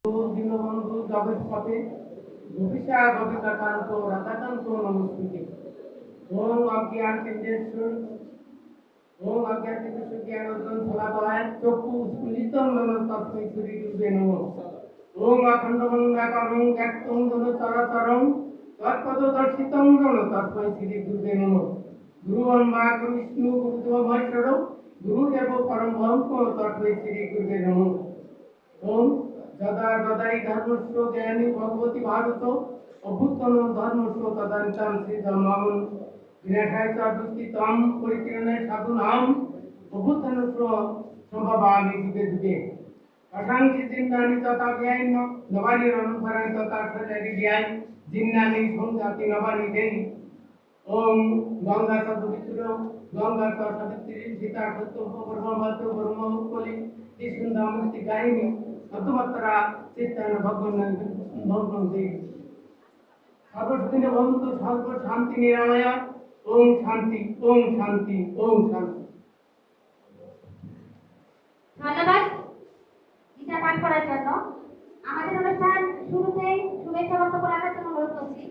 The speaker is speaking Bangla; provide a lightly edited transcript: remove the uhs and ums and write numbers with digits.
দীনবন্ধু জগৎপতে গোপীশা গোপিকাকান্ত রাধাকান্ত নমস্তুতে। ওম অজ্ঞানতিমিরেশ্বর ওম অজ্ঞানতিমিরেশ্বর জ্ঞানোদয়ং ফলাফলায় চক্ষু স্ফুলিতং নম তস্मै শ্রী গুরুবে নমঃ। ওম অখণ্ডমণ্ডলাকারং ব্যক্তং যেন চরাচরং তৎপদদর্শিতং যেন তস্मै শ্রী গুরুবে নমঃ। গুরুর্ব্রহ্মা গুরু বিষ্ণু গুরুদেবো মহেশ্বর গুরুদেব পরম ব্রহ্ম তস্मै শ্রী গুরুবে নমঃ। ওম যদা যদাই ধর্মস্য জ্ঞানী ভগবতী ভারত অভ্যুত্থান ধর্মস্য তদানীন্তন শ্রী ধর্মং বিনাশায় চ দুষ্কৃতম পরিত্রাণায় সাধুনাম অভ্যুত্থানস্য সম্ভবামি যুগে যুগে। অসাংখ্য জিন্নানি তথা ব্যয়ন নবানি রণফরানি তথা সজারি ব্যয় জিন্নানি সংজাতি নবানি দেই। ওম গঙ্গা চ পবিত্র গঙ্গা চ সাবিত্রী সীতা সত্য ব্রহ্মভদ্র ব্রহ্মকলি কৃষ্ণদামূর্তি গায়িনী অতুমাত্রা চিত্তান ভগবান ভগবান দেই। সর্বদিনে বন্ধু সর্ব শান্তি নিরাময়। ওম শান্তি ওম শান্তি ওম শান্তি। ধন্যবাদ গীতা পাঠ করার জন্য। আমাদের অনুষ্ঠান শুরুতেই শুভেচ্ছা বক্তব্য রাখার জন্য অনুরোধ করছি।